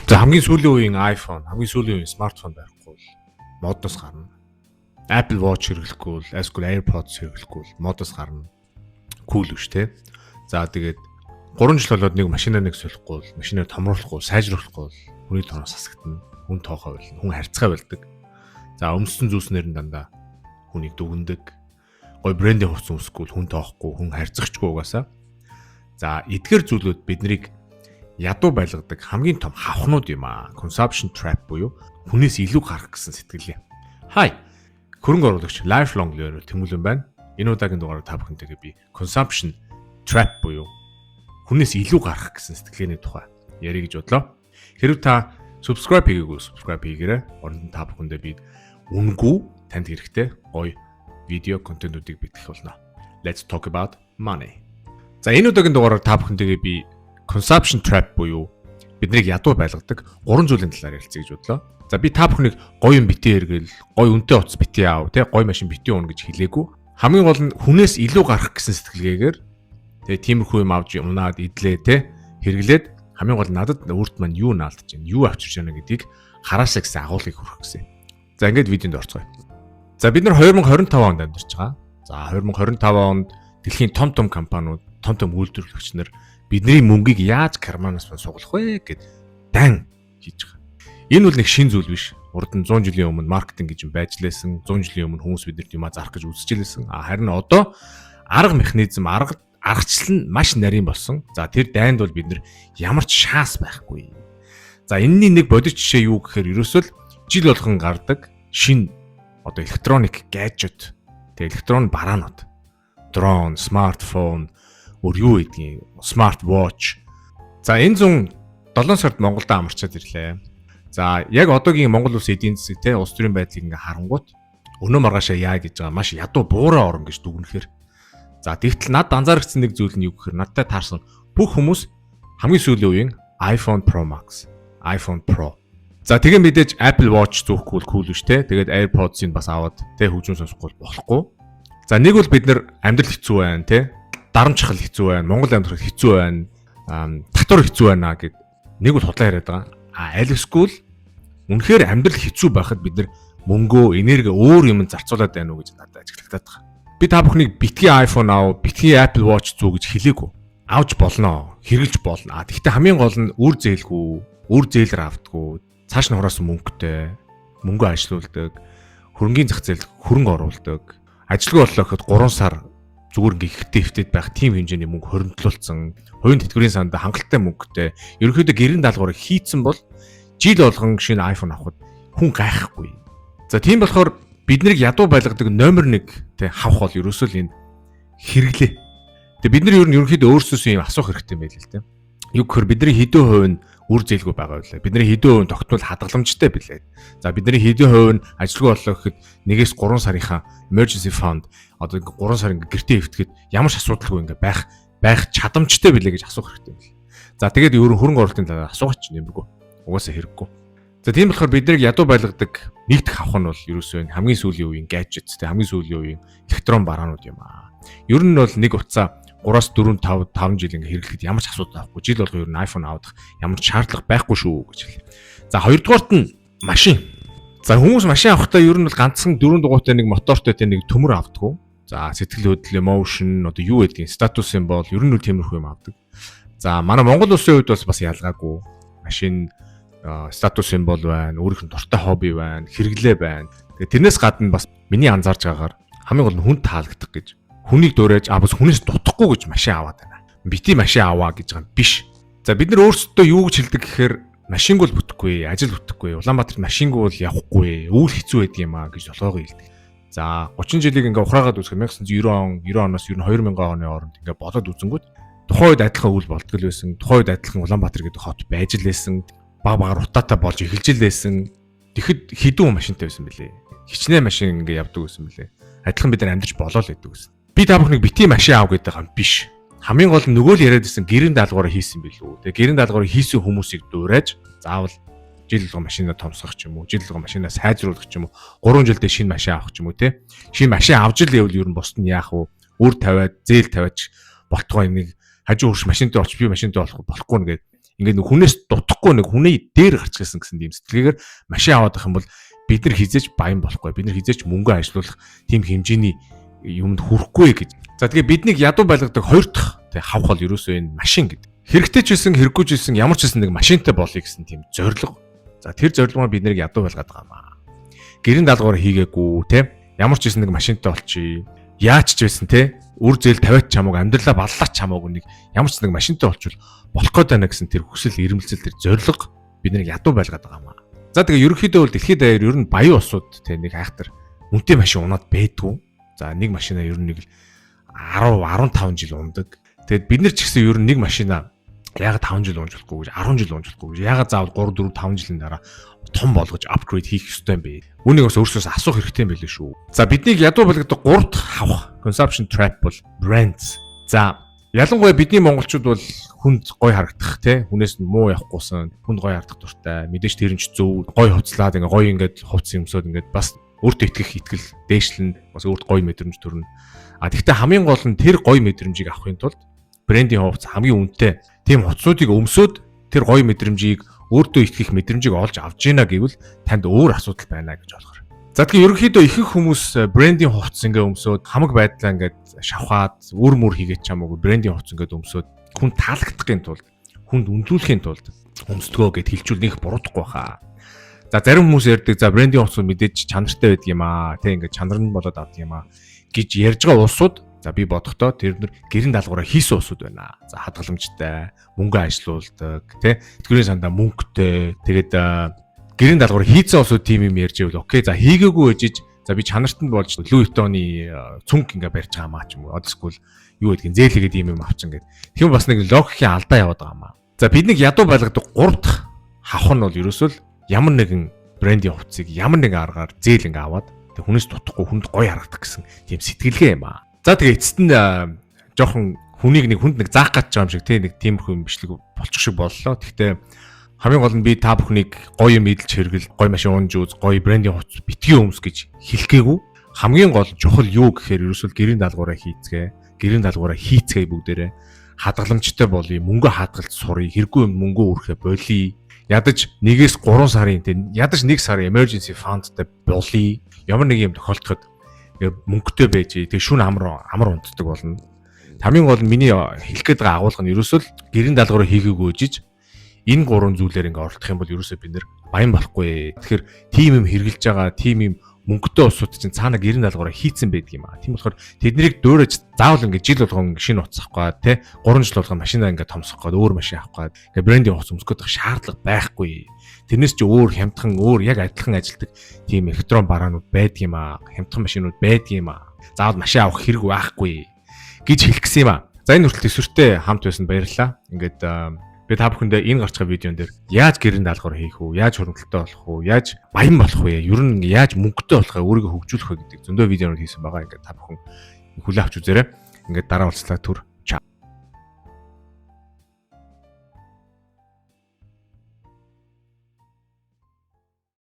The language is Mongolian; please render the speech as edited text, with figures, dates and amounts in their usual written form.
За хамгийн сүүлийн үеийн iPhone, хамгийн сүүлийн үеийн смартфон байхгүй бол модноос гарна. Apple Watch хэрэглэхгүй бол, эсвэл AirPods хэрэглэхгүй бол модоос гарна. Cool биш те. За тэгээд 3 жил болоод нэг машинаа нэг солихгүй бол, машинаа томруулахгүй, сайжруулахгүй бол хүний тоноос хасагдана. Хүн тоохоо болно, хүн харьцгаа болдог. За өмссөн зүйлснэр нь дандаа хүнийг дүгндэг. Гой брендийн хувцас өмсөхгүй хүн тоохгүй, хүн харьцагчгүй угаасаа. За эдгээр зүйлүүд биднийг ядуу байлгадаг хамгийн том хавхнууд юм аа. Consumption trap буюу хүнээс илүү гарах гэсэн сэтгэл юм. Hi. Хөрөнгө оруулагч Lifelong Learner Тэмүүлэн байна. Энэ удаагийн дугаараар та бүхэнтэйгээ би consumption trap буюу хүнээс илүү гарах гэсэн сэтгэлгээний тухай ярих гэж бодлоо. Хэрвээ та subscribe хийгээгүй subscribe хийгээрэй. Оронд нь та бүхэндээ би үнгүй танд хэрэгтэй гоё видео контентуудыг бэлтгэх болно. Let's talk about money. За энэ удаагийн дугаараар та бүхэнтэйгээ би consumption trap буюу биднийг ядуу байлгадаг 3 зүйлийн талаар ярилцъя гэж бодлоо. За би та бүхнийг гоё юм битээ эргэл, гоё үнэтэй утас битээ аав, тэ гоё машин битээ уун гэж хэлээгүй. Хамгийн гол нь хүнээс илүү гарах гэсэн сэтгэлгээгээр тэгээ тиймэрхүү юм авч унаад идлээ тэ хэрэглээд хамгийн гол надад өөрт маань юу наалдаж байна, юу авчирч байна гэдгийг хараасаа гэсэн агуулгыг хүргэх гэсэн. За ингээд видеонд орцгоё. За бид нар 2025 онд амьдарч байгаа. За 2025 онд дэлхийн том компаниуд, том үйлдвэрлэгч нар бидний мөнгийг яаж карманаас суглах вэ гэд дан хийж байгаа. Энэ бол нэг шин зүйл биш. Урд нь 100 жилийн өмнө маркетинг гэж байж лээсэн. 100 жилийн өмнө хүмүүс бидэрт юмаа зарах гэж үзэж лээсэн. Харин одоо арга механизм, аргачлал нь маш нарийн болсон. За тэр дайнд бол бид нар ямар ч шаас байхгүй. За энэний нэг бодит жишээ юу гэхээр ерөөсөө жил болгон гардаг шин одоо электроник гаджет, тэг электрон бараанууд. Дрон, смартфон, юу гэдгийг, смарт watch. За энэ 7 сард Монголд амарчаад ирлээ. За яг одоогийн Монгол улс эдийн засаг те улс төрийн байдлыг ингээ харангуут өнөө маргаашаа яа гэж байгаа маш ядуу буураа орон гэж дүгнэхээр. За тэгтэл над анзаарчихсан нэг зүйл нь юу гэхээр надтай таарсан бүх хүмүүс хамгийн сүүлийн үеийн iPhone Pro Max, iPhone Pro. За тэгээ мэдээж Apple Watch зүүхгүй бол cool биш те. Тэгээд AirPods-ыг бас аваад те хөгжим сонсохгүй болохгүй. За нэг бол бид нар амьдрал хэцүү байна те. Дарамчхал хэцүү байна, Монгол амьдрал хэцүү байна, татвар хэцүү байна гэд нэг бол худлаа яриад байгаа. Аль эсвэл үнэхээр амьдрал хэцүү байхад бид нар мөнгөө, энерги өөр юм зарцуулаад байна уу гэж надад ажиглагтаад байгаа. Би та бүхнийг битгий iPhone аав, битгий Apple Watch зүү гэж хэлээгүй. Авч болно, хэрэглэж болно. Тэгэхдээ хамгийн гол нь үр зээлгүй, үр зээлэр автгүй, цааш нь хураас мөнгөтэй, мөнгө ажилуулдаг, хөрөнгөний зах зээлд хөрөнгө оруулдаг. Ажилгүй боллоо гэхэд 3 сар зүгээр гихтэй хвтэд байх тийм хэмжээний мөнгө хоригдлуулсан, хувийн тэтгэврийн санд хангалттай мөнгөтэй, ерөнхийдөө гэрийн даалгаврыг хийцэн бол жил болгон шинэ iPhone авахд хүн гайхгүй. За тийм болохоор биднийг ядуу байлгадаг номер 1 тэ хавх бол ерөөсөө л энэ хэрэглээ. Тэгээ бид нар ерөнхийдөө өөрсдөөсөө юм асуух хэрэгтэй байл л тэ. Юу гэхээр бидний хэдэн хувь нь үр зээлгүй байгаа байлаа. Бидний хэдэн хувь нь тогтмол хадгаламжтай билээ. За бидний хэдэн хувь нь ажилгүй боллоо гэхэд 1-3 сарынхаа emergency fund одоо 3 сар ингээ гэртээ хөвтгээд ямар ч асуудалгүй ингээ байх чадамжтай билээ гэж асуух хэрэгтэй байл. За тэгээд хөрөнгө оруулалтын талаар асуугач нэмэргүй. Угаасаа хэрэггүй. За тийм болохоор биднийг ядуу байлгадаг нэгдэх авах нь бол ерөөсөө хамгийн сүүлийн үеийн гаджет, хамгийн сүүлийн үеийн электрон бараанууд юм аа. Ер нь бол нэг утсаа 3-4-5 жил ингээ хэрэглэхэд ямар ч асуудал байхгүй. Жил болго ер нь iPhone авах ямар ч шаардлага байхгүй шүү гэж хэлээ. За хоёрдугаарт нь машин. За хүмүүс машин авахдаа ер нь бол ганцхан 4 дугуйтай нэг мотортой тэ нэг төмөр авдаггүй. За сэтгэл хөдлөл, emotion одоо юу гэдгийг статус символ ер нь бол тиймэрхүү юм авдаг. За манай Монгол улсын хувьд бас ялгаагүй. Машин статус символ байна, өөрийнх нь дуртай хобби байна, хэрэглээ байна. Тэгээ тэрнээс гадна бас миний анзаарч байгаагаар хамгийн гол нь хүн таалагдах гэж хүнийг дуурайж бас хүнээс дутахгүй гэж машин аваад байна. Бити машин аваа гэж байгаа юм биш. За бид нар өөрсдөө юу гэж хэлдэг гэхээр машингүй л бүтэхгүй, ажил бүтэхгүй, Улаанбаатарт машингүй бол явахгүй, үйл хэцүү байдаг юм аа гэж толгойгоо хэлдэг. За 30 жилиг ингээ ухраагаад үзэх 1990 оноос 2000 оны хооронд ингээ болоод үзэнгүүт тухайн үед адилхан үйл болтгол байсан. Тухайн үед адилхан Улаанбаатар гэдэг хот байж л байсан. Баг утаатай болж эхэлж л байсан. Тэгэхэд хэдэн машинтай байсан бэлээ. Хичнээн машин ингээ явдаг байсан бэлээ. Адилхан бид нар амьдарч болоо л гэдэг байсан. Би та бүхнийг бити машин аав гэдэг юм биш. Хамгийн гол нь нөгөө л яриад байсан гэрийн даалгавраа хийсэн билүү. Тэгээ гэрийн даалгаврыг хийсэн хүмүүсийг дуурайж заавал жил болгон машинаа томсгох ч юм уу, жил болгон машинаа сайжруулах ч юм уу, 3 жилдээ шинэ машин авах ч юм уу те. Шинэ машин авч л явал ер нь босд нь яах вэ? Үр тавиад, зээл тавиач болтгоо нэг хажуу хөрш машинтай олч би машинтай болохгүй нэгээд ингээд нэг хүнээс дутахгүй нэг хүний дээр гарч ирсэн гэсэн тийм сэтгэлгээр машин аваад авах юм бол бид нар хизээч баян болохгүй. Бид нар хизээч мөнгө ажилуулах тийм хэмжээний юмд хүрэхгүй гэж. За тэгээ биднийг ядуу байлгадаг хоёр дахь тэг хавх бол ерөөсөө энэ машин гэдэг. Хэрэгтэй ч байсан хэрэггүй ч байсан ямар ч байсан нэг машинтай болъё гэсэн тийм зорилго. За тэр зорилгоор бид нарыг ядуу байлгаад байгаа маа. Гэрийн даалгавар хийгээгүй те ямар ч байсан нэг машинтай болчих. Яаж ч байсан те үр зээл тавиач чамааг амьдралаа баллаач чамааг нэг ямар ч нэг машинтай болчвол болох гээд байна гэсэн тэр хүсэл эрмэлзэл тэр зорилго бид нарыг ядуу байлгаад байгаа маа. За тэгээ ерөнхийдөө бол дэлхийд даяар ер нь баян улсууд те нэг айхтар үнэтэй машин унаад байдгүй. За нэг машинаа ер нь нэг л 10 15 жил ундаг. Тэгэд бид нар ч гэсэн ер нь нэг машинаа ягаад 5 жил унж болохгүй гэж 10 жил унж болохгүй гэж ягаад заавал 3 4 5 жилийн дараа том болгож апгрейд хийх ёстой юм бэ? Үүнийг бас өөрсдөөс асуух хэрэгтэй юм билээ шүү. За биднийг ядуу болгодог 3 дахь хавх consumption trap бол brands. За ялангуяа бидний монголчууд бол хүнд гой харагдах те хүнээс нь муу явахгүйсэн хүнд гой харагдах дуртай мэдээж тэр нь ч зөв гой хувцлаад ингээ гой ингээд хувцсан юмсод ингээд бас өөртөө итгэл дээшлэн бас өөрт гой мэдрэмж төрнө. А тэгвэл хамгийн гол нь тэр гой мэдрэмжийг авахын тулд брендийн хувцас хамгийн үнэтэй тийм хувцсуудыг өмсөөд тэр гой мэдрэмжийг өөртөө итгэх мэдрэмжийг олж авж гинэ гэвэл танд өөр асуудал байна гэж болохоор. За тэгэхээр ерөнхийдөө ихэнх хүмүүс брендийн хувцас ингээ өмсөөд хамаг байдлаа ингээд шавхаад үр мөр хийгээд чамаагүй брендийн хувцас ингээд өмсөөд хүн таалагдахын тулд хүнд үнэлүүлэхийн тулд өмсдгөө гэд хэлжүүлнэх буруудахгүй хаа. За зарим хүмүүс ярьдаг за брендийн хувцас мэдээж чанартай байдаг юм аа тий ингээд чанар нь болоод авдаг юм аа гэж ярьж байгаа улсууд за би бодохдоо тэр нэр гэрийн даалгавраа хийсэн улсууд байна. За хадгаламжтай мөнгө ажилуулдаг тий тэтгэврийн сандаа мөнгөтэй тэгээд гэрийн даалгавар хийцэн улсууд тийм юм ярьж байвал окей за хийгээгүй ээжиж за би чанарт нь болж Louis Vuitton-ы цүнх ингээ барьж байгаа маа ч юм уу одоскул юу гэдгийг зээлгээд ийм юм авчин гэдэг. Тийм бас нэг логикийн алдаа яваад байгаа маа. За биднийг ядуу байлгадаг 3 дахь хавх нь бол ерөөсөө ямар нэгэн брендийн хувцсыг ямар нэгэн аргаар зээл ингээ аваад тэг хүнээс дутахгүй хүнд гоё харагдах гэсэн тийм сэтгэлгээ юм аа. За тэгээ эцэст нь жоохон хүнийг нэг хүнд нэг заах гэж байгаа юм шиг тий нэг тиймэрхүү юм бичлэг болчих шиг боллоо. Гэхдээ хамгийн гол нь би та бүхнийг гоё юм эдэлж хэрэгэл, гоё машин унж үз, гоё брендийн хувцас битгий өмс гэж хэлэхгээгүй. Хамгийн гол чухал юу гэхээр ерөөсөө гэрийн даалгавраа хийцгээ, гэрийн даалгавраа хийцгээ бүгдээрээ хадгаламжтай болъё, мөнгө хадгалж сурыг, хэрэггүй мөнгө өрхөө болъё. Ядаж 1-3 сарын тий ядаж 1 сарын emergency fundтай болъё. Ямар нэг юм тохиолдоход мөнгөтэй байж тэг шүн амар унтдаг болно. Хамгийн гол нь миний хэлэх гээд байгаа агуулга нь ерөөсөө л гэрийн даалгавраа хийгээгүй жиж энэ 3 зүйлээр ингээ оролдох юм бол ерөөсөө бид нэр баян болохгүй. Тэгэхээр тим юм хэрглэж байгаа, тим юм мөнгөтэй улсууд чинь цаана гэрийн даалгавраа хийцэн байдаг юм аа. Тийм болохоор тэднийг дөөрөж заавал ингээ жил болгон шинэ утас авах гээд те 3 жил болгон машинаа ингээ томсох гээд өөр машин авах гээд ингээ брендийн хувцас өмсгөх шаардлага байхгүй. Тэрнээс ч өөр хямдхан өөр яг адилхан ажилдаг тийм электрон бараанууд байдаг юм аа. Хямдхан машинууд байдаг юм аа. Заавал машин авах хэрэг байхгүй гэж хэлчихсэн юм аа. За энэ хүртэл төсвөртэй хамт байсан баярлалаа. Ингээд би та бүхэндээ энэ гарч байгаа видеон дээр яаж гэрийн даалгавар хийх үү, яаж хуримтлалтай болох үү, яаж баян болох вэ, ер нь яаж мөнгөтэй болох вэ, өөрийгөө хөгжүүлэх вэ гэдэг зөндөө видеонууд хийсэн байгаа. Ингээд та бүхэн хүлээн авч үзээрэй. Ингээд дараа уулзлаа түр.